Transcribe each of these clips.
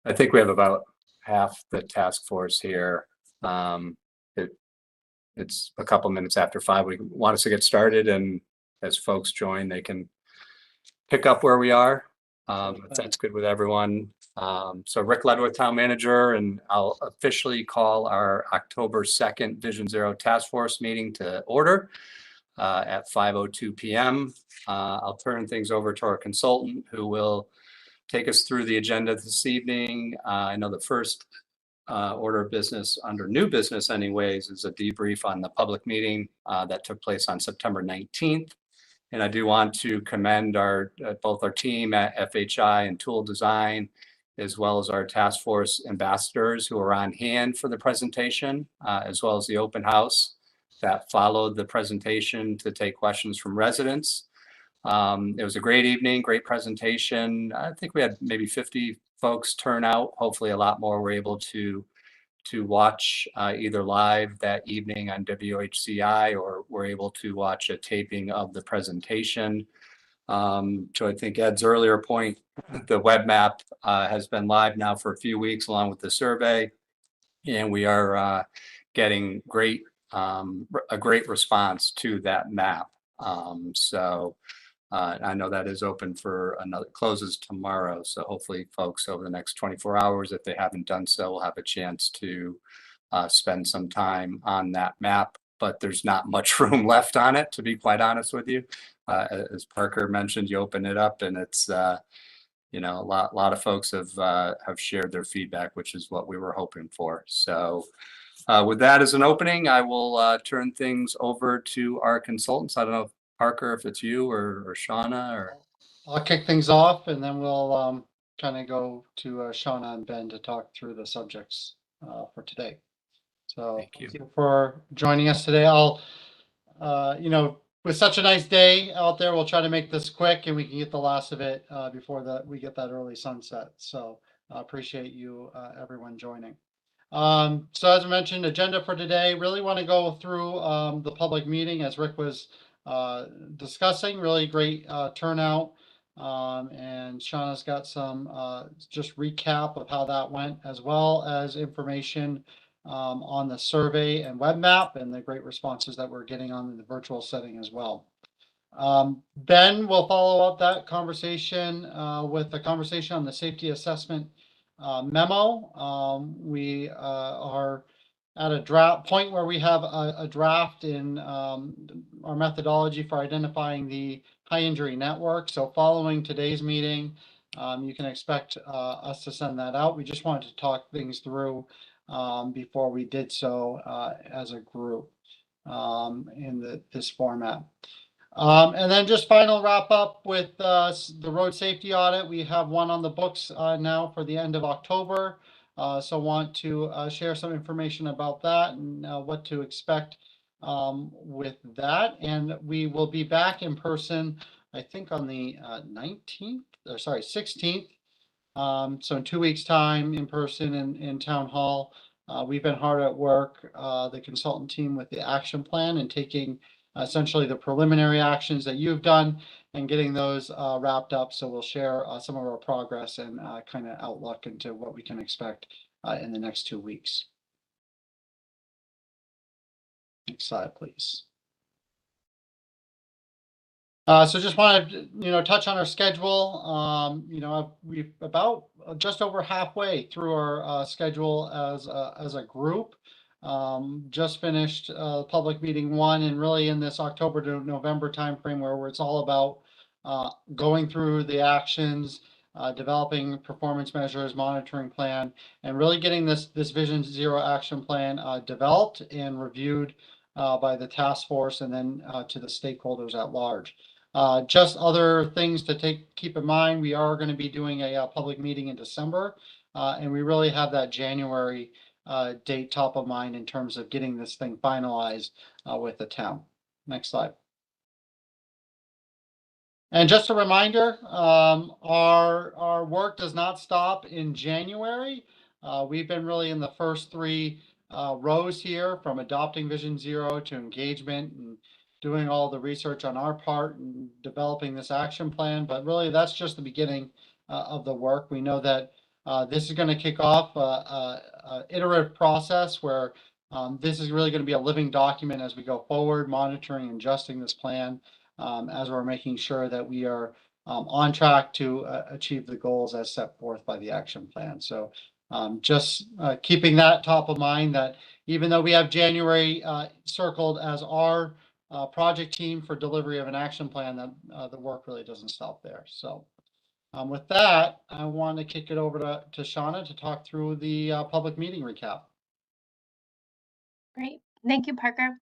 I think we have about half the task force here. It's a couple minutes after 5. We want us to get started, and as folks join, they can pick up where we are. If that's good with everyone. So Rick Ledwith, Town Manager, and I'll officially call our October 2nd Vision Zero Task Force meeting to order at 5:02 p.m. I'll turn things over to our consultant, who will take us through the agenda this evening. I know the first order of business under new business anyways is a debrief on the public meeting that took place on September 19th. And I do want to commend our both our team at FHI and Tool Design, as well as our task force ambassadors who are on hand for the presentation, as well as the open house that followed the presentation to take questions from residents. It was a great evening, great presentation. I think we had maybe 50 folks turn out. Hopefully a lot more were able to watch either live that evening on WHCI, or were able to watch a taping of the presentation. So I think Ed's earlier point, the web map has been live now for a few weeks along with the survey, and we are getting a great response to that map. I know that is open for another, closes tomorrow. So hopefully folks over the next 24 hours, if they haven't done so, will have a chance to spend some time on that map. But there's not much room left on it, to be quite honest with you. As Parker mentioned, you open it up and it's, you know, a lot of folks have shared their feedback, which is what we were hoping for. So with that as an opening, I will turn things over to our consultants. I don't know, Parker, if it's you or Shauna, or I'll kick things off, and then we'll kind of go to Shauna and Ben to talk through the subjects for today. So thank you for joining us today. I'll, you know, with such a nice day out there, we'll try to make this quick and we can get the last of it before we get that early sunset. So I appreciate you, everyone joining. So as I mentioned, agenda for today, really want to go through the public meeting as Rick was discussing. Really great turnout, and Shauna's got some just recap of how that went, as well as information on the survey and web map and the great responses that we're getting on the virtual setting as well. Ben will follow up that conversation with a conversation on the safety assessment memo. We are at a point where we have a draft in our methodology for identifying the high injury network. So following today's meeting, you can expect us to send that out. We just wanted to talk things through before we did so as a group in this format. And then just final wrap up with the road safety audit. We have one on the books now for the end of October. So want to share some information about that and what to expect with that. And we will be back in person, I think on the 16th. So in 2 weeks time in person in Town Hall. We've been hard at work, the consultant team, with the action plan and taking essentially the preliminary actions that you've done and getting those wrapped up. So we'll share some of our progress and kind of outlook into what we can expect in the next 2 weeks. Next slide, please. So just wanted to, touch on our schedule. We've about just over halfway through our schedule as a group. Just finished public meeting 1, and really in this October to November timeframe where it's all about going through the actions, developing performance measures, monitoring plan, and really getting this Vision Zero action plan developed and reviewed by the task force and then to the stakeholders at large. Just other things to keep in mind, we are going to be doing a public meeting in December, and we really have that January date top of mind in terms of getting this thing finalized with the town. Next slide. And just a reminder, our work does not stop in January. We've been really in the first three rows here, from adopting Vision Zero to engagement and doing all the research on our part and developing this action plan. But really, that's just the beginning of the work. We know that this is going to kick off an iterative process where this is really going to be a living document as we go forward, monitoring and adjusting this plan as we're making sure that we are on track to achieve the goals as set forth by the action plan. So just keeping that top of mind, that even though we have January circled as our project team for delivery of an action plan, that the work really doesn't stop there. So with that, I want to kick it over to Shauna to talk through the public meeting recap. Great. Thank you, Parker.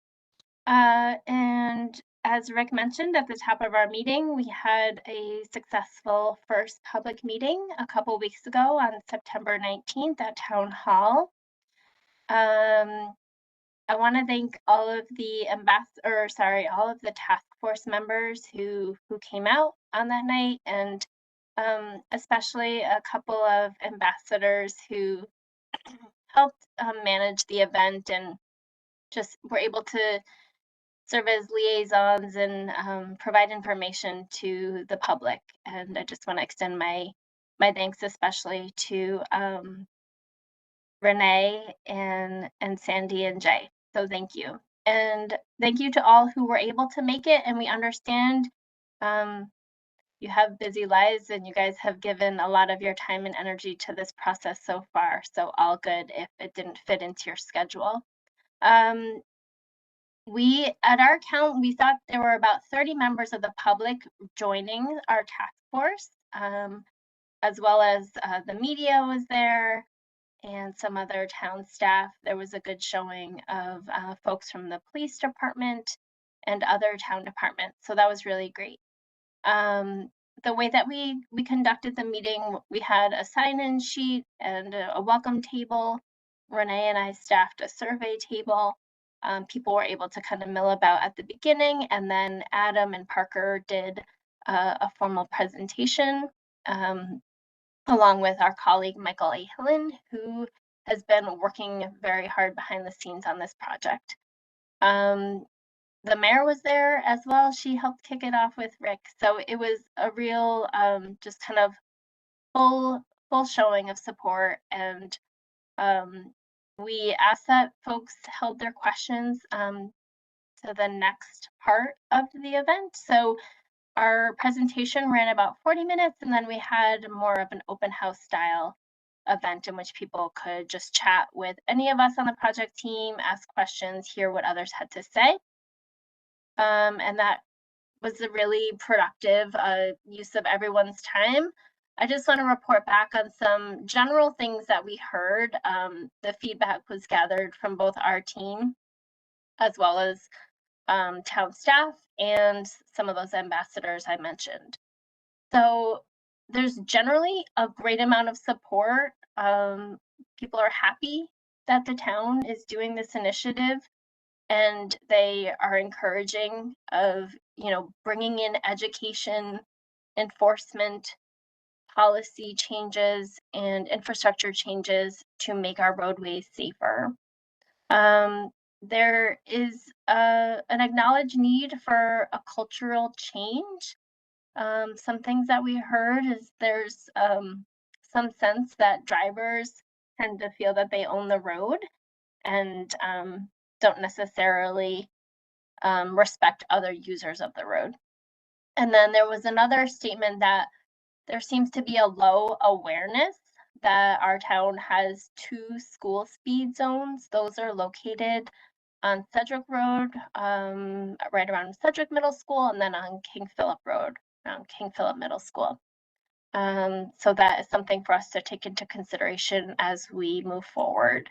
And as Rick mentioned at the top of our meeting, we had a successful first public meeting a couple weeks ago on September 19th at Town Hall. I want to thank all of the all of the task force members who came out on that night, and especially a couple of ambassadors who helped manage the event and just were able to serve as liaisons and provide information to the public. And I just want to extend my thanks especially to Renee and Sandy and Jay. So thank you. And thank you to all who were able to make it. And we understand you have busy lives and you guys have given a lot of your time and energy to this process so far. So all good if it didn't fit into your schedule. At our count, we thought there were about 30 members of the public joining our task force, as well as the media was there and some other town staff. There was a good showing of folks from the police department and other town departments. So that was really great. The way that we conducted the meeting, we had a sign-in sheet and a welcome table. Renee and I staffed a survey table. People were able to kind of mill about at the beginning, and then Adam and Parker did a formal presentation along with our colleague Michael Ahlen, who has been working very hard behind the scenes on this project. The mayor was there as well. She helped kick it off with Rick. So it was a real just kind of full showing of support, and we asked that folks held their questions to the next part of the event. So our presentation ran about 40 minutes, and then we had more of an open house style event in which people could just chat with any of us on the project team, ask questions, hear what others had to say. And that was a really productive use of everyone's time. I just want to report back on some general things that we heard. The feedback was gathered from both our team as well as town staff and some of those ambassadors I mentioned. So there's generally a great amount of support. People are happy that the town is doing this initiative, and they are encouraging of, bringing in education, enforcement, policy changes, and infrastructure changes to make our roadways safer. There is an acknowledged need for a cultural change. Some things that we heard is there's some sense that drivers tend to feel that they own the road and don't necessarily respect other users of the road. And then there was another statement that there seems to be a low awareness that our town has 2 school speed zones. Those are located on Sedgwick Road, right around Sedgwick Middle School, and then on King Philip Road, around King Philip Middle School. So that is something for us to take into consideration as we move forward.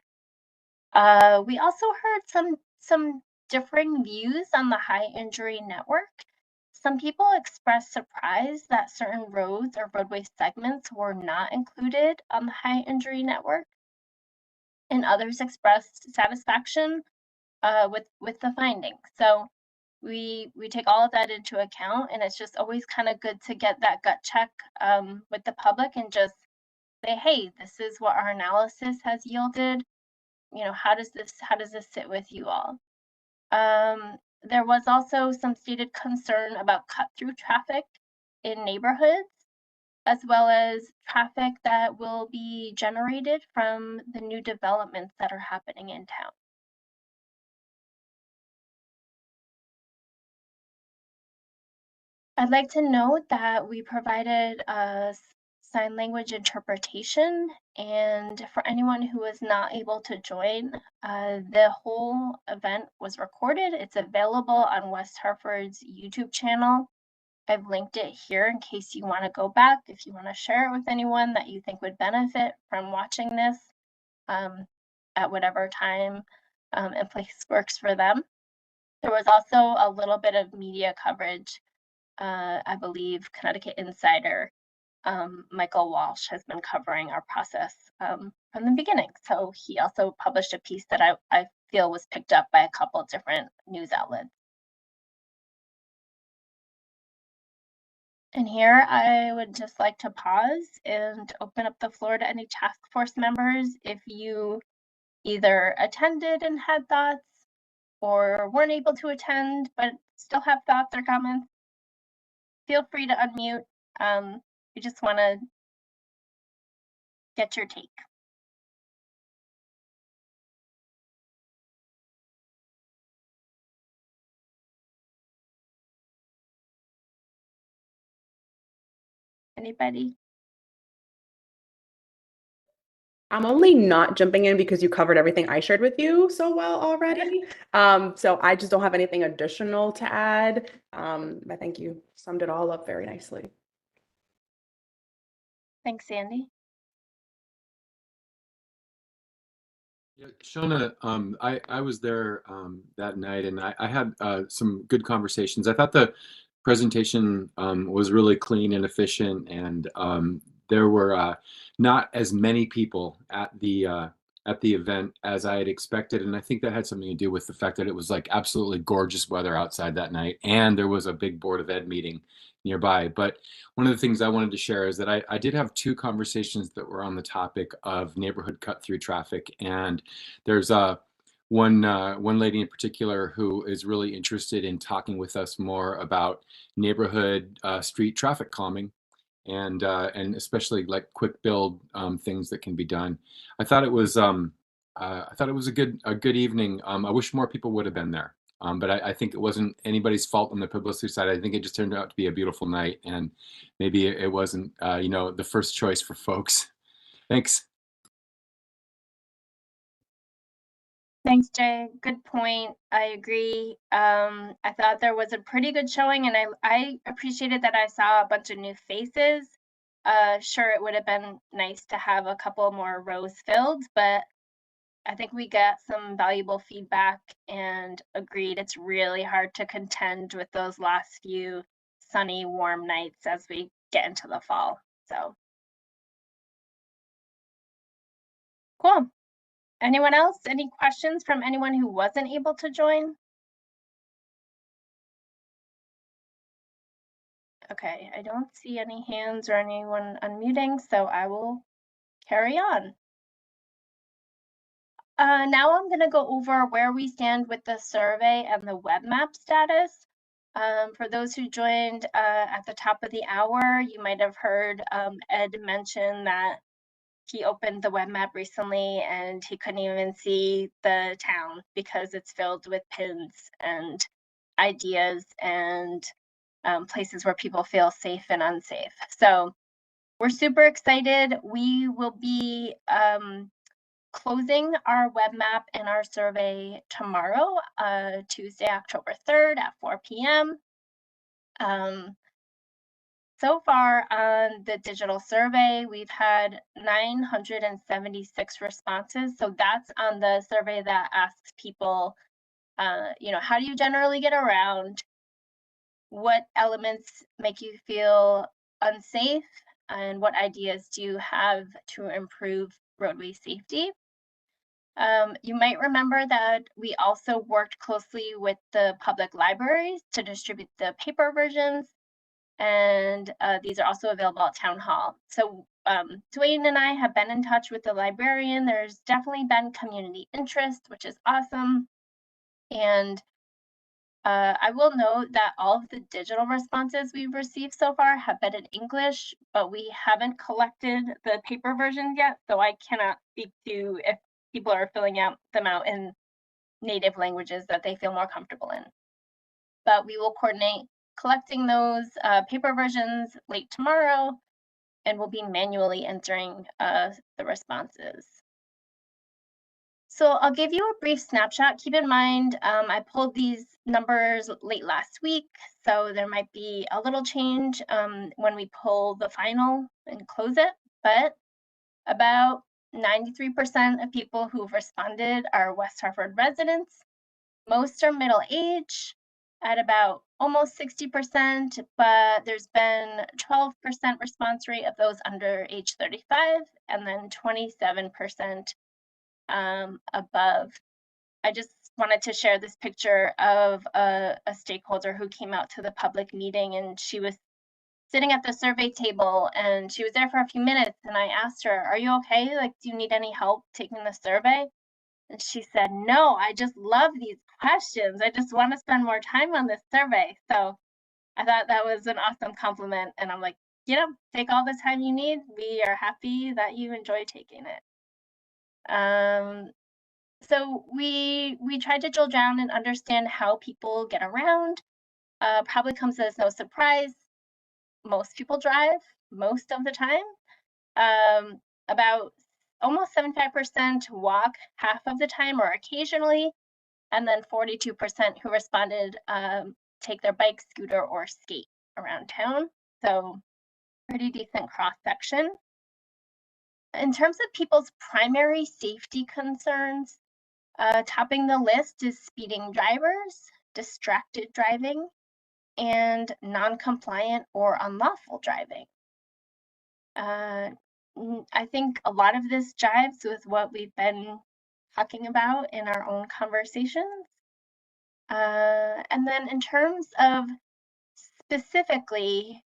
We also heard some differing views on the high injury network. Some people expressed surprise that certain roads or roadway segments were not included on the high injury network, and others expressed satisfaction with the findings. So we take all of that into account, and it's just always kind of good to get that gut check with the public and just say, hey, this is what our analysis has yielded. You know, how does this sit with you all? There was also some stated concern about cut-through traffic in neighborhoods, as well as traffic that will be generated from the new developments that are happening in town. I'd like to note that we provided sign language interpretation, and for anyone who was not able to join, the whole event was recorded. It's available on West Hartford's YouTube channel. I've linked it here in case you want to go back, if you want to share it with anyone that you think would benefit from watching this at whatever time and place works for them. There was also a little bit of media coverage. I believe Connecticut Insider, Michael Walsh, has been covering our process from the beginning. So he also published a piece that I feel was picked up by a couple of different news outlets. And here I would just like to pause and open up the floor to any task force members. If you either attended and had thoughts or weren't able to attend but still have thoughts or comments, feel free to unmute. We just want to get your take. Anybody? I'm only not jumping in because you covered everything I shared with you so well already. So I just don't have anything additional to add. I think you summed it all up very nicely. Thanks, Sandy. Yeah, Shona, I was there that night, and I had some good conversations. I thought the presentation was really clean and efficient, and there were not as many people at the event as I had expected, and I think that had something to do with the fact that it was like absolutely gorgeous weather outside that night, and there was a big Board of Ed meeting nearby. But one of the things I wanted to share is that I did have two conversations that were on the topic of neighborhood cut-through traffic, and there's one lady in particular who is really interested in talking with us more about neighborhood street traffic calming, and especially like quick build things that can be done. I thought it was a good evening. I wish more people would have been there. But I think it wasn't anybody's fault on the publicity side. I think it just turned out to be a beautiful night, and maybe it wasn't, the first choice for folks. Thanks. Thanks, Jay. Good point. I agree. I thought there was a pretty good showing, and I appreciated that I saw a bunch of new faces. Sure, it would have been nice to have a couple more rows filled, but I think we got some valuable feedback and agreed it's really hard to contend with those last few sunny, warm nights as we get into the fall. So cool. Anyone else? Any questions from anyone who wasn't able to join? Okay, I don't see any hands or anyone unmuting, so I will carry on. Now I'm going to go over where we stand with the survey and the webmap status. For those who joined at the top of the hour, you might have heard Ed mention that he opened the webmap recently and he couldn't even see the town because it's filled with pins and ideas and places where people feel safe and unsafe. So we're super excited. We will be closing our web map and our survey tomorrow, Tuesday, October 3rd at 4 p.m. So far on the digital survey, we've had 976 responses. So that's on the survey that asks people How do you generally get around? What elements make you feel unsafe? And what ideas do you have to improve roadway safety? You might remember that we also worked closely with the public libraries to distribute the paper versions, and these are also available at Town Hall. So Dwayne and I have been in touch with the librarian. There's definitely been community interest, which is awesome. And I will note that all of the digital responses we've received so far have been in English, but we haven't collected the paper versions yet, so I cannot speak to if people are filling them out in native languages that they feel more comfortable in. But we will coordinate collecting those paper versions late tomorrow, and we'll be manually entering the responses. So I'll give you a brief snapshot. Keep in mind, I pulled these numbers late last week, so there might be a little change when we pull the final and close it, but about 93% of people who've responded are West Hartford residents. Most are middle age at about almost 60%, but there's been 12% response rate of those under age 35, and then 27% above. I just wanted to share this picture of a stakeholder who came out to the public meeting, and she was sitting at the survey table and she was there for a few minutes, and I asked her, "Are you okay? Like, do you need any help taking the survey?" And she said, "No, I just love these questions. I just want to spend more time on this survey." So I thought that was an awesome compliment, and I'm like, take all the time you need. We are happy that you enjoy taking it. So we tried to drill down and understand how people get around. Probably comes as no surprise. Most people drive most of the time. About almost 75% walk half of the time or occasionally, and then 42% who responded take their bike, scooter, or skate around town. So pretty decent cross section. In terms of people's primary safety concerns, topping the list is speeding drivers, distracted driving, and non-compliant or unlawful driving. I think a lot of this jives with what we've been talking about in our own conversations. And then in terms of specifically,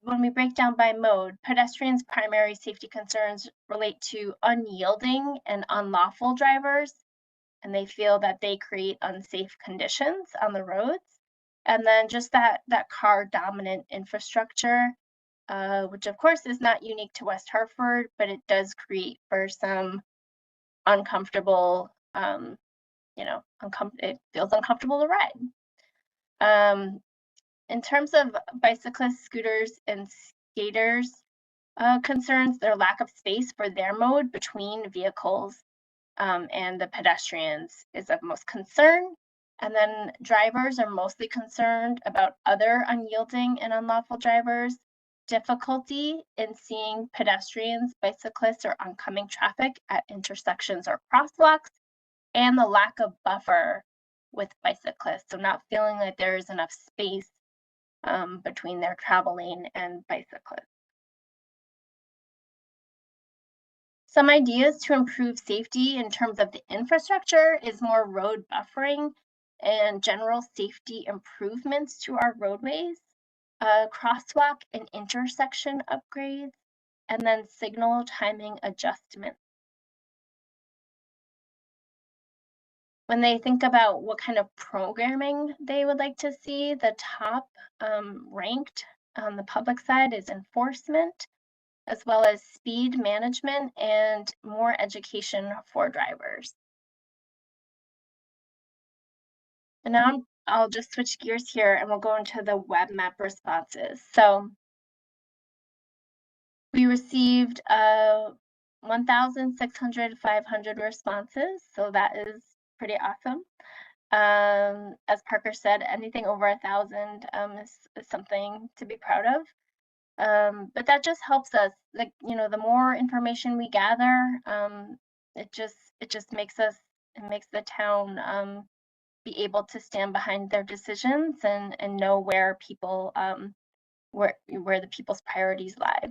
when we break down by mode, pedestrians' primary safety concerns relate to unyielding and unlawful drivers, and they feel that they create unsafe conditions on the roads. And then just that car dominant infrastructure, which of course is not unique to West Hartford, but it does create for some uncomfortable, it feels uncomfortable to ride. In terms of bicyclists, scooters, and skaters concerns, their lack of space for their mode between vehicles and the pedestrians is of most concern. And then drivers are mostly concerned about other unyielding and unlawful drivers, difficulty in seeing pedestrians, bicyclists, or oncoming traffic at intersections or crosswalks, and the lack of buffer with bicyclists. So not feeling like there is enough space between their travel lane and bicyclists. Some ideas to improve safety in terms of the infrastructure is more road buffering and general safety improvements to our roadways, crosswalk and intersection upgrades, and then signal timing adjustments. When they think about what kind of programming they would like to see, the top ranked on the public side is enforcement, as well as speed management and more education for drivers. And now I'll just switch gears here and we'll go into the web map responses. So we received 1,600 responses, so that is pretty awesome. As Parker said, anything over 1,000 is something to be proud of. But that just helps us, like, the more information we gather, it just makes the town be able to stand behind their decisions and know where people where the people's priorities lie.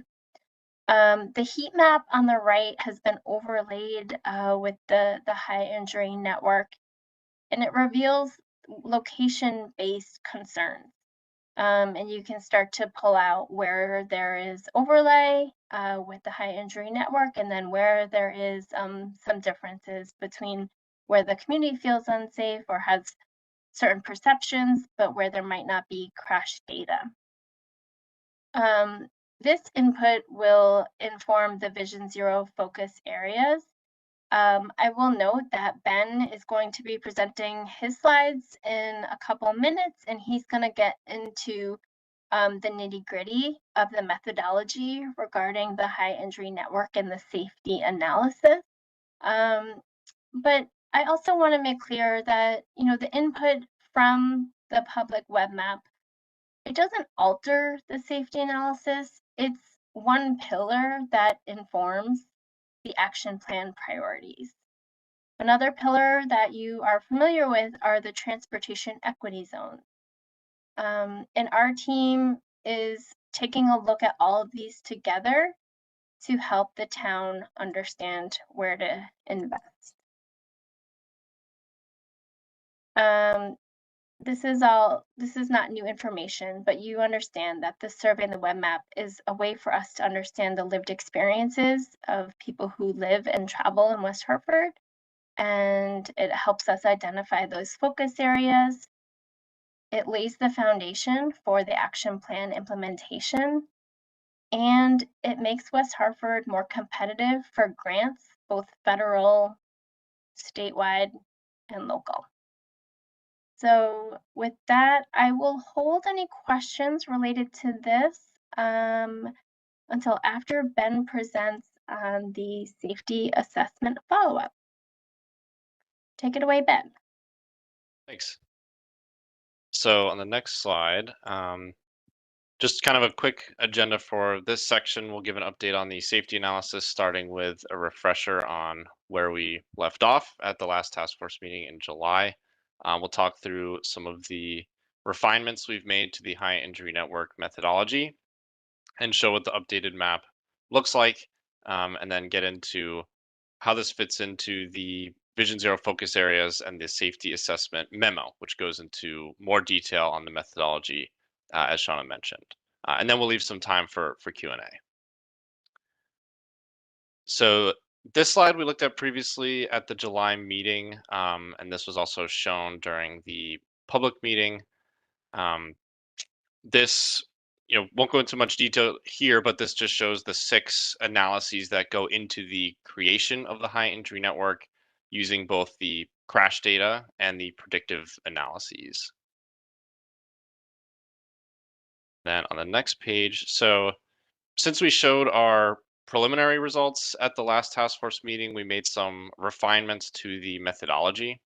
The heat map on the right has been overlaid with the high injury network, and it reveals location-based concerns. And you can start to pull out where there is overlay with the high injury network, and then where there is some differences between where the community feels unsafe or has certain perceptions, but where there might not be crash data. This input will inform the Vision Zero focus areas. I will note that Ben is going to be presenting his slides in a couple minutes, and he's going to get into the nitty-gritty of the methodology regarding the high injury network and the safety analysis. But I also want to make clear that, you know, the input from the public web map, it doesn't alter the safety analysis. It's one pillar that informs the action plan priorities. Another pillar that you are familiar with are the transportation equity zones. And our team is taking a look at all of these together to help the town understand where to invest. This is not new information, but you understand that the survey and the web map is a way for us to understand the lived experiences of people who live and travel in West Hartford, and it helps us identify those focus areas. It lays the foundation for the action plan implementation, and it makes West Hartford more competitive for grants, both federal, statewide, and local. So with that, I will hold any questions related to this until after Ben presents on the safety assessment follow-up. Take it away, Ben. Thanks. So on the next slide, just kind of a quick agenda for this section. We'll give an update on the safety analysis, starting with a refresher on where we left off at the last task force meeting in July. We'll talk through some of the refinements we've made to the high injury network methodology and show what the updated map looks like, and then get into how this fits into the Vision Zero focus areas and the safety assessment memo, which goes into more detail on the methodology, as Shauna mentioned. And then we'll leave some time for Q&A. So this slide we looked at previously at the July meeting, and this was also shown during the public meeting. This won't go into much detail here, but this just shows the 6 analyses that go into the creation of the high injury network using both the crash data and the predictive analyses. Then on the next page, so since we showed our preliminary results at the last task force meeting, we made some refinements to the methodology.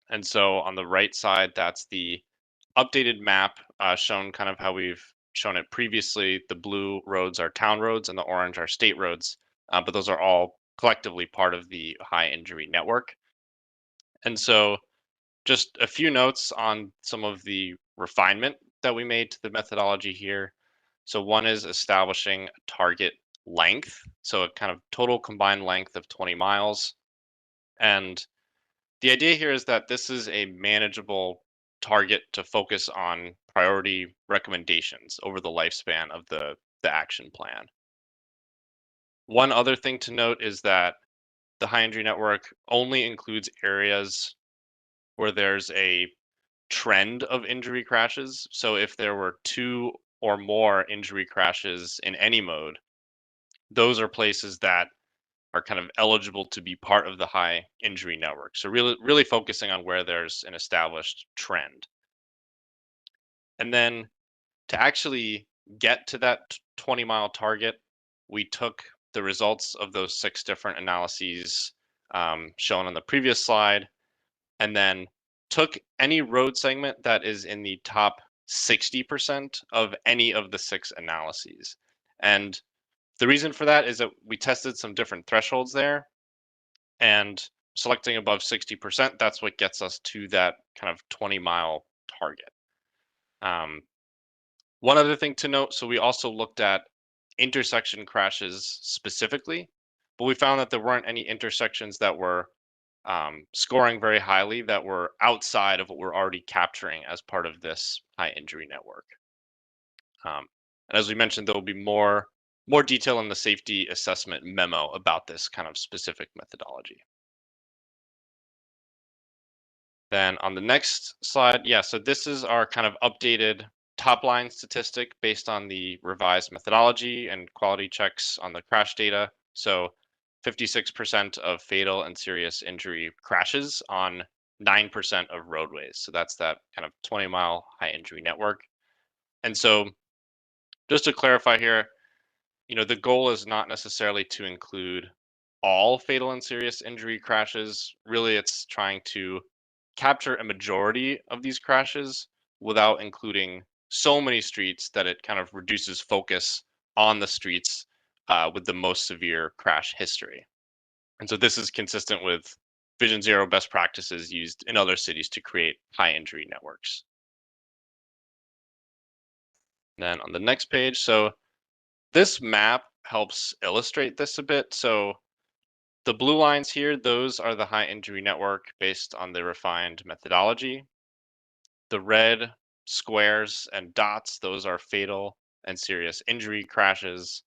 And so on the right side, that's the updated map, shown kind of how we've shown it previously. The blue roads are town roads and the orange are state roads, but those are all collectively part of the high injury network. And so just a few notes on some of the refinement that we made to the methodology here. So one is establishing a target length, so a kind of total combined length of 20 miles. And the idea here is that this is a manageable target to focus on priority recommendations over the lifespan of the action plan. One other thing to note is that the high injury network only includes areas where there's a trend of injury crashes. So if there were 2 or more injury crashes in any mode, those are places that are kind of eligible to be part of the high injury network. So really focusing on where there's an established trend. And then to actually get to that 20-mile target, we took the results of those 6 different analyses shown on the previous slide, and then took any road segment that is in the top 60% of any of the 6 analyses. And the reason for that is that we tested some different thresholds there. And selecting above 60%, that's what gets us to that kind of 20-mile target. One other thing to note, so we also looked at intersection crashes specifically, but we found that there weren't any intersections that were scoring very highly that were outside of what we're already capturing as part of this high injury network. And as we mentioned, there will be more detail in the safety assessment memo about this kind of specific methodology. Then on the next slide, yeah, so this is our kind of updated top line statistic based on the revised methodology and quality checks on the crash data. So 56% of fatal and serious injury crashes on 9% of roadways. So that's that kind of 20-mile high injury network. And so just to clarify here, the goal is not necessarily to include all fatal and serious injury crashes. Really, it's trying to capture a majority of these crashes without including so many streets that it kind of reduces focus on the streets with the most severe crash history. And so this is consistent with Vision Zero best practices used in other cities to create high injury networks. Then on the next page, so this map helps illustrate this a bit. So the blue lines here, those are the high injury network based on the refined methodology. The red squares and dots, those are fatal and serious injury crashes.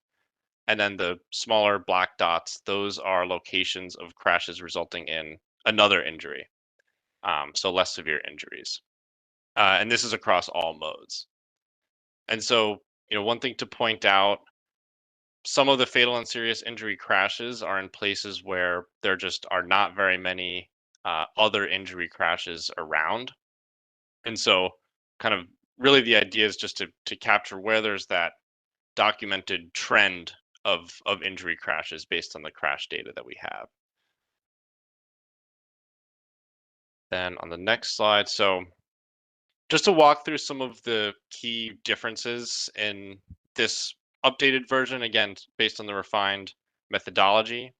And then the smaller black dots, those are locations of crashes resulting in another injury, so less severe injuries. And this is across all modes. And so, one thing to point out, some of the fatal and serious injury crashes are in places where there just are not very many other injury crashes around. And so kind of really the idea is just to capture where there's that documented trend of injury crashes based on the crash data that we have. Then on the next slide, so just to walk through some of the key differences in this updated version, again, based on the refined methodology.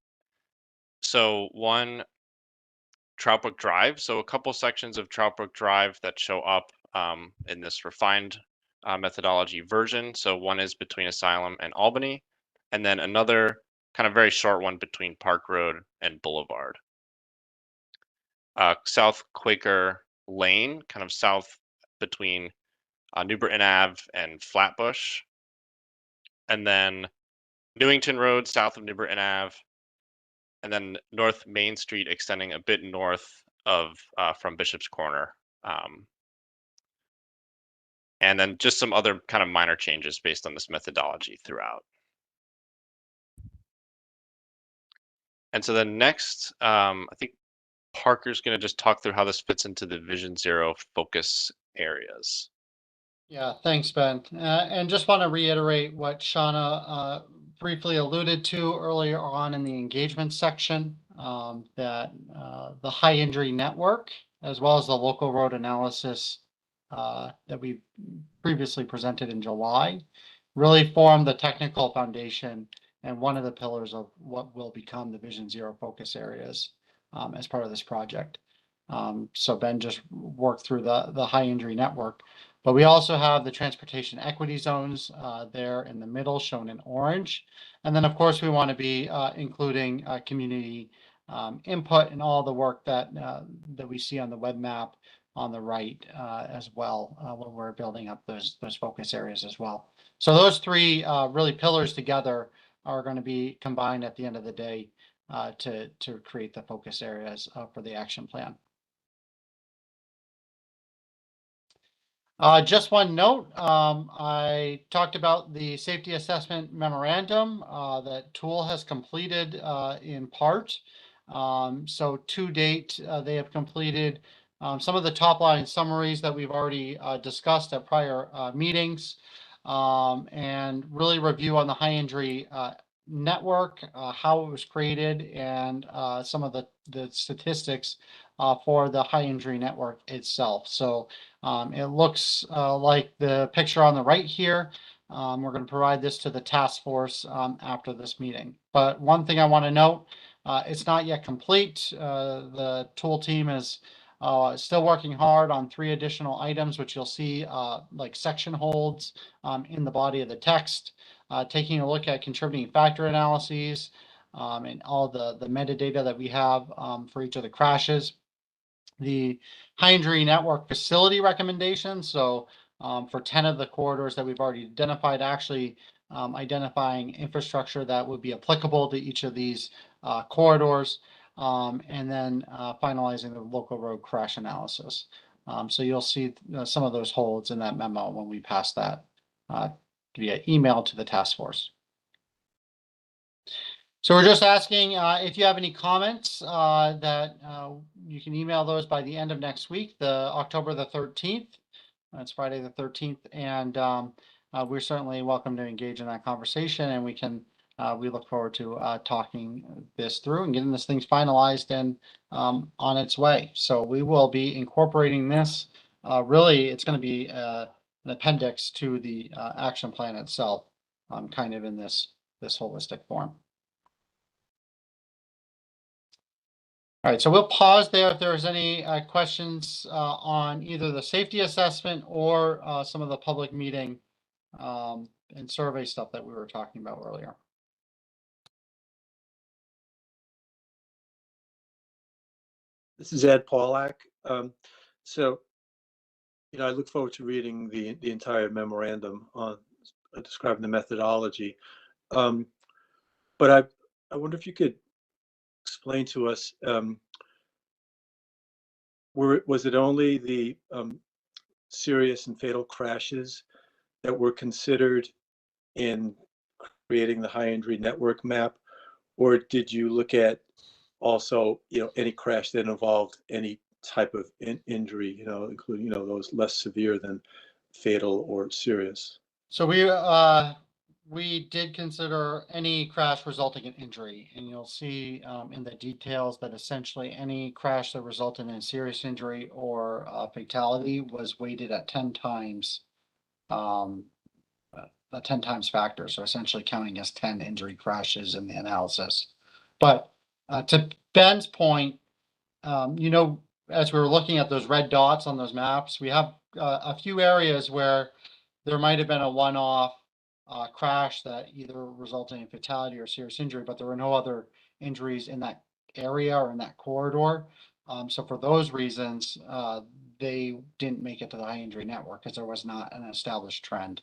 So one, Trout Brook Drive. So a couple sections of Trout Brook Drive that show up in this refined methodology version. So one is between Asylum and Albany, and then another kind of very short one between Park Road and Boulevard. South Quaker Lane, kind of south between New Britain Ave and Flatbush. And then Newington Road, south of New Britain Ave. And then North Main Street extending a bit north of from Bishop's Corner. And then just some other kind of minor changes based on this methodology throughout. And so then next, I think Parker's going to just talk through how this fits into the Vision Zero focus areas. Yeah, thanks, Ben. And just want to reiterate what Shauna briefly alluded to earlier on in the engagement section, that the high injury network, as well as the local road analysis that we previously presented in July, really form the technical foundation and one of the pillars of what will become the Vision Zero focus areas as part of this project. So Ben just worked through the high injury network, but we also have the transportation equity zones there in the middle shown in orange. And then of course we want to be including community input and all the work that we see on the web map on the right as well when we're building up those focus areas as well. So those three really pillars together are going to be combined at the end of the day to create the focus areas for the action plan. Just one note, I talked about the safety assessment memorandum that Tool has completed in part. So to date, they have completed some of the top line summaries that we've already discussed at prior meetings, and really review on the high injury network, how it was created, and some of the statistics for the high injury network itself. So it looks like the picture on the right here. We're going to provide this to the task force after this meeting. But one thing I want to note, It's not yet complete. The tool team is still working hard on 3 additional items, which you'll see like section holds in the body of the text, taking a look at contributing factor analyses and all the metadata that we have for each of the crashes. The high injury network facility recommendations. So for 10 of the corridors that we've already identified, actually identifying infrastructure that would be applicable to each of these corridors, and then finalizing the local road crash analysis. So you'll see some of those holds in that memo when we pass that via email to the task force. So we're just asking if you have any comments that you can email those by the end of next week, October the 13th. That's Friday the 13th. And we're certainly welcome to engage in that conversation, and we look forward to talking this through and getting this thing finalized and on its way. So we will be incorporating this. Really, it's going to be an appendix to the action plan itself, kind of in this holistic form. All right, so we'll pause there if there's any questions on either the safety assessment or some of the public meeting and survey stuff that we were talking about earlier. This is Ed Paulak. So, I look forward to reading the entire memorandum on describing the methodology. But I wonder if you could explain to us, was it only the serious and fatal crashes that were considered in creating the high injury network map, or did you look at also, any crash that involved any type of injury, including, those less severe than fatal or serious? So we did consider any crash resulting in injury, and you'll see in the details that essentially any crash that resulted in a serious injury or fatality was weighted at 10 times a 10 times factor. So essentially counting as 10 injury crashes in the analysis. But to Ben's point, as we were looking at those red dots on those maps, we have a few areas where there might have been a one-off crash that either resulted in fatality or serious injury, but there were no other injuries in that area or in that corridor. So for those reasons, they didn't make it to the high injury network because there was not an established trend.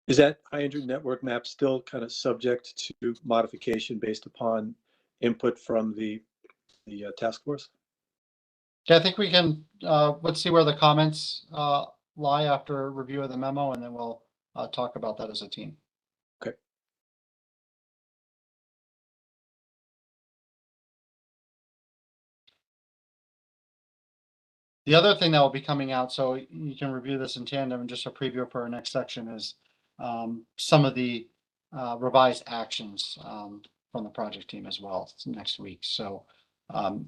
Is that high injury network map still kind of subject to modification based upon input from the task force? Yeah, I think we can, let's see where the comments lie after review of the memo, and then we'll talk about that as a team. Okay. The other thing that will be coming out, so you can review this in tandem, and just a preview for our next section, is some of the revised actions from the project team as well next week. So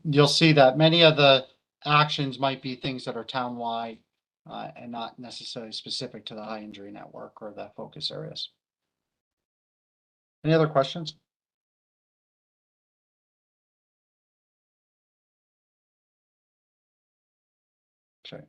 you'll see that many of the actions might be things that are townwide and not necessarily specific to the high injury network or the focus areas. Any other questions? Okay.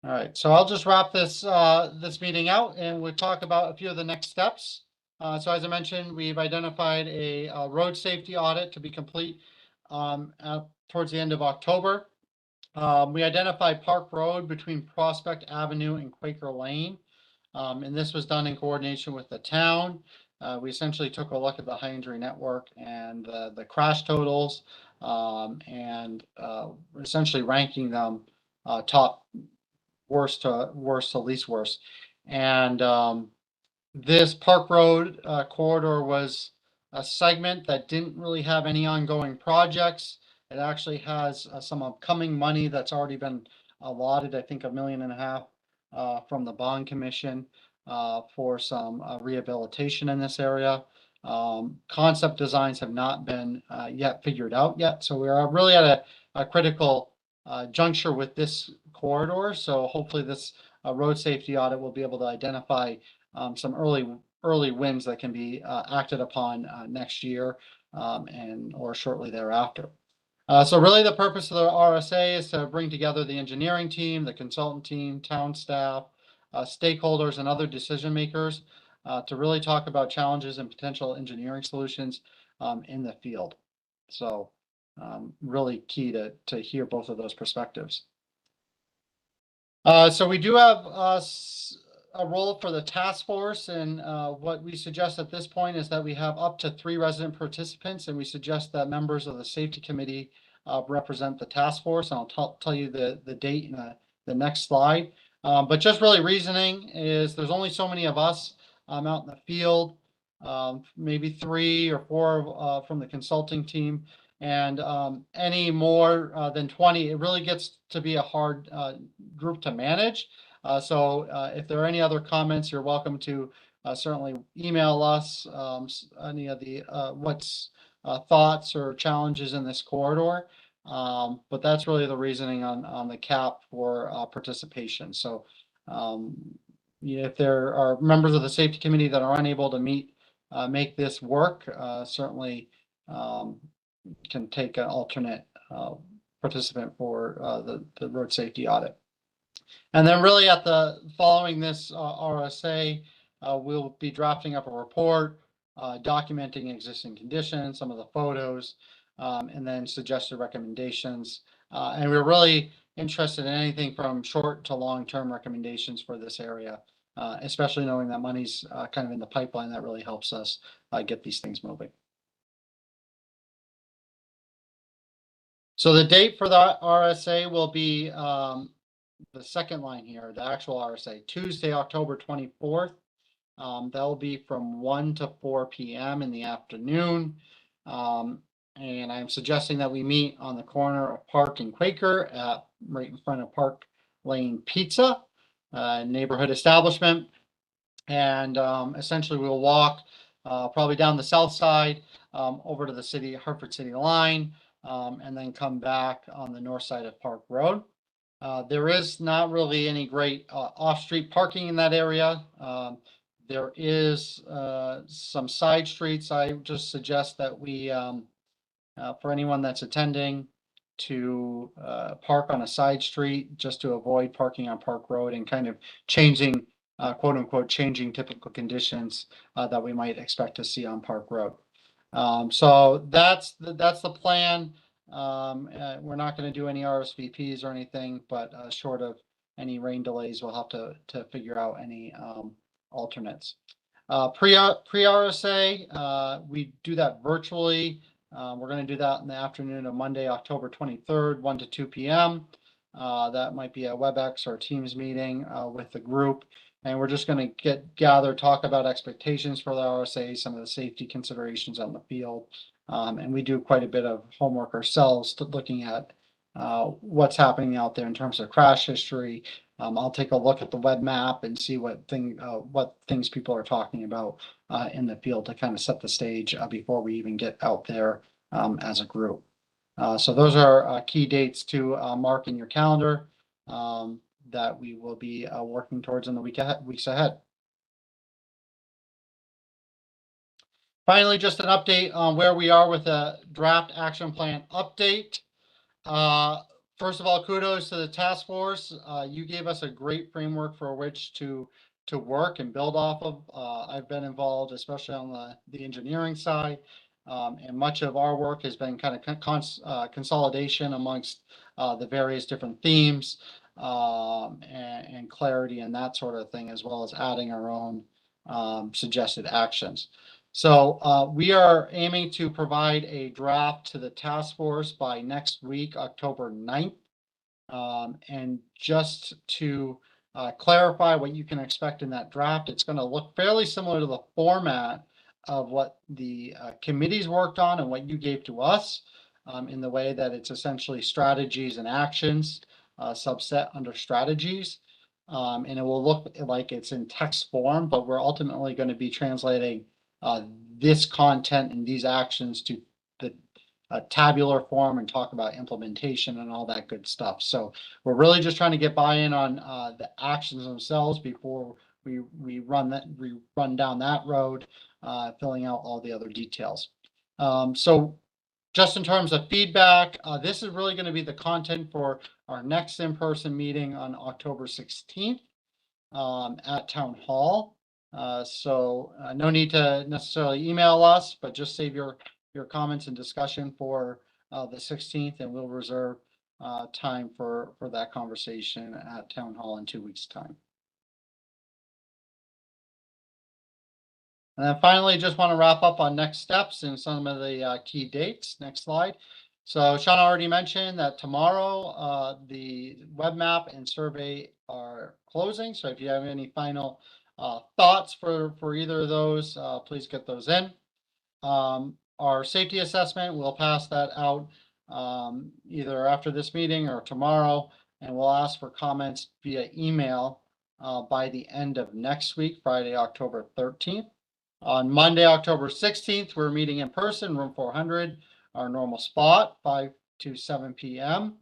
All right, so I'll just wrap this this meeting out, and we'll talk about a few of the next steps. So as I mentioned, we've identified a road safety audit to be complete towards the end of October. We identified Park Road between Prospect Avenue and Quaker Lane, and this was done in coordination with the town. We essentially took a look at the high injury network and the crash totals, and essentially ranking them top worst to least worst. And this Park Road corridor was a segment that didn't really have any ongoing projects. It actually has some upcoming money that's already been allotted, I think $1.5 million from the bond commission for some rehabilitation in this area. Concept designs have not been yet figured out yet. So we're really at a critical juncture with this corridor. So hopefully this road safety audit will be able to identify some early wins that can be acted upon next year and or shortly thereafter. So really the purpose of the RSA is to bring together the engineering team, the consultant team, town staff, stakeholders, and other decision makers to really talk about challenges and potential engineering solutions in the field. So really key to hear both of those perspectives. So we do have a role for the task force, and what we suggest at this point is that we have up to 3 resident participants, and we suggest that members of the safety committee represent the task force. And I'll tell you the date in the next slide. But just really reasoning is there's only so many of us out in the field, maybe 3 or 4 from the consulting team. And any more than 20, it really gets to be a hard group to manage. So if there are any other comments, you're welcome to certainly email us any of the thoughts or challenges in this corridor. But that's really the reasoning on the cap for participation. So if there are members of the safety committee that are unable to make this work, certainly can take an alternate participant for the road safety audit. And then really following this RSA, we'll be drafting up a report, documenting existing conditions, some of the photos, and then suggested recommendations. And we're really interested in anything from short to long-term recommendations for this area, especially knowing that money's kind of in the pipeline. That really helps us get these things moving. So the date for the RSA will be the second line here, the actual RSA, Tuesday, October 24th. That'll be from 1 to 4 p.m. in the afternoon. And I'm suggesting that we meet on the corner of Park and Quaker right in front of Park Lane Pizza, neighborhood establishment. And essentially we'll walk probably down the south side over to the Hartford City line, and then come back on the north side of Park Road. There is not really any great off-street parking in that area. There is some side streets. I just suggest that we, for anyone that's attending, to park on a side street just to avoid parking on Park Road and kind of changing, quote unquote, changing typical conditions that we might expect to see on Park Road. So that's the plan. We're not going to do any RSVPs or anything, but short of any rain delays, we'll have to figure out any alternates. Pre-RSA, we do that virtually. We're going to do that in the afternoon of Monday, October 23rd, 1 to 2 p.m. That might be a WebEx or Teams meeting with the group. And we're just going to gather, talk about expectations for the RSA, some of the safety considerations on the field. And we do quite a bit of homework ourselves looking at what's happening out there in terms of crash history. I'll take a look at the web map and see what things people are talking about in the field to kind of set the stage before we even get out there as a group. So those are key dates to mark in your calendar that we will be working towards in the weeks ahead. Finally, just an update on where we are with the draft action plan update. First of all, kudos to the task force. You gave us a great framework for which to work and build off of. I've been involved, especially on the engineering side, and much of our work has been kind of consolidation amongst the various different themes and clarity and that sort of thing, as well as adding our own suggested actions. So we are aiming to provide a draft to the task force by next week, October 9th. And just to clarify what you can expect in that draft, it's going to look fairly similar to the format of what the committees worked on and what you gave to us, in the way that it's essentially strategies and actions, subset under strategies. And it will look like it's in text form, but we're ultimately going to be translating this content and these actions to the tabular form and talk about implementation and all that good stuff. So we're really just trying to get buy-in on the actions themselves before we run down that road, filling out all the other details. So just in terms of feedback, this is really going to be the content for our next in-person meeting on October 16th at Town Hall. So no need to necessarily email us, but just save your comments and discussion for the 16th, and we'll reserve time for that conversation at Town Hall in 2 weeks' time. And then finally, just want to wrap up on next steps and some of the key dates. Next slide. So Sean already mentioned that tomorrow the web map and survey are closing. So if you have any final thoughts for either of those, please get those in. Our safety assessment, we'll pass that out either after this meeting or tomorrow, and we'll ask for comments via email by the end of next week, Friday, October 13th. On Monday, October 16th, we're meeting in person, room 400, our normal spot, 5 to 7 p.m.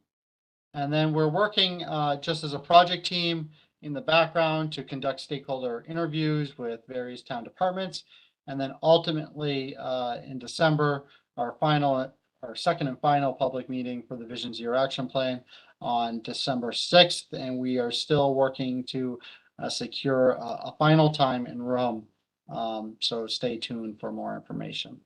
And then we're working just as a project team in the background to conduct stakeholder interviews with various town departments. And then ultimately in December, our second and final public meeting for the Vision Zero Action Plan on December 6th. And we are still working to secure a final time in Rome. So stay tuned for more information.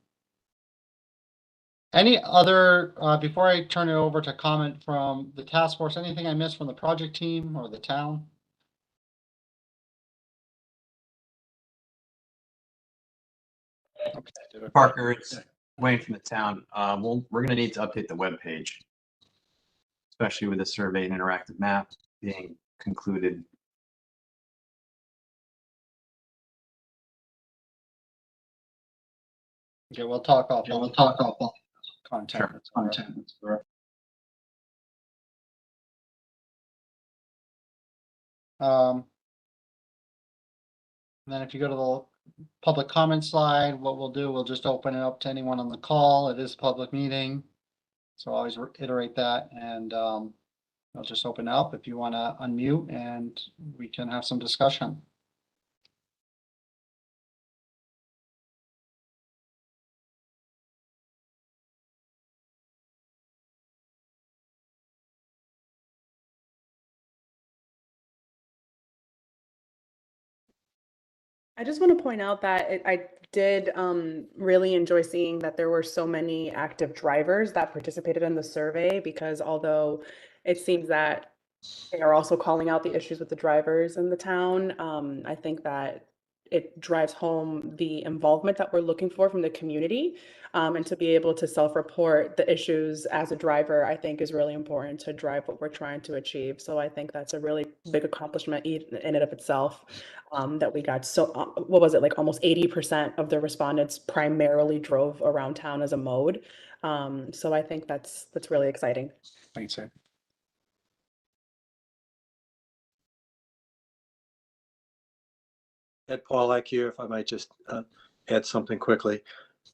Any other, before I turn it over to comment from the task force, anything I missed from the project team or the town? Okay. Parker, it's Wayne from the town. We're going to need to update the web page, especially with the survey and interactive map being concluded. Okay, we'll talk off. We'll talk off content. Sure. Content. And then if you go to the public comment slide, what we'll do, we'll just open it up to anyone on the call. It is a public meeting, so always reiterate that, and I'll just open it up if you want to unmute, and we can have some discussion. I just want to point out that I did really enjoy seeing that there were so many active drivers that participated in the survey, because although it seems that they are also calling out the issues with the drivers in the town, I think that it drives home the involvement that we're looking for from the community, and to be able to self-report the issues as a driver, I think is really important to drive what we're trying to achieve. So I think that's a really big accomplishment in and of itself, that we got. So what was it, like almost 80% of the respondents primarily drove around town as a mode. So I think that's really exciting. Thanks, Ed. Ed Pollack here, if I might just add something quickly.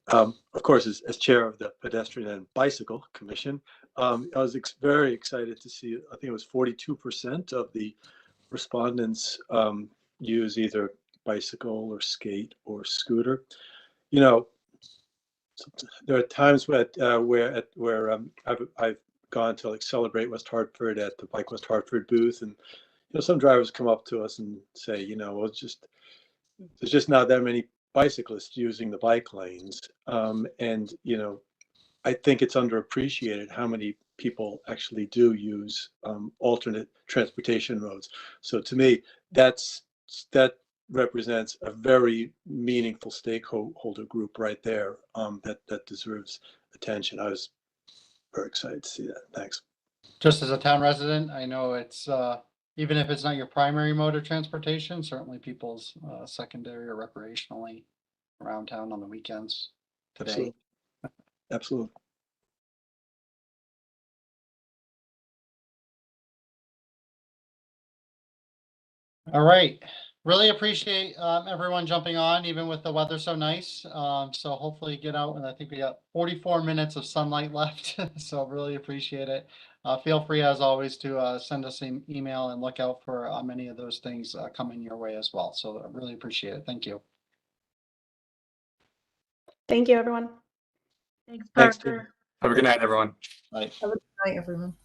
Of course, as chair of the Pedestrian and Bicycle Commission, I was very excited to see, I think it was 42% of the respondents use either bicycle or skate or scooter. You know, there are times where I've gone to like celebrate West Hartford at the Bike West Hartford booth, and some drivers come up to us and say, well, there's just not that many bicyclists using the bike lanes, and I think it's underappreciated how many people actually do use alternate transportation modes. So to me, that represents a very meaningful stakeholder group right there, that deserves attention. I was very excited to see that. Thanks. Just as a town resident, I know it's even if it's not your primary mode of transportation, certainly people's secondary or recreationally around town on the weekends today. Absolutely. Absolutely. All right. Really appreciate everyone jumping on, even with the weather so nice. So hopefully get out, and I think we got 44 minutes of sunlight left. So really appreciate it. Feel free, as always, to send us an email and look out for many of those things coming your way as well. So I really appreciate it. Thank you. Thank you, everyone. Thanks, Thanks, Parker. Have a good night, everyone. Bye. Have a good night, everyone.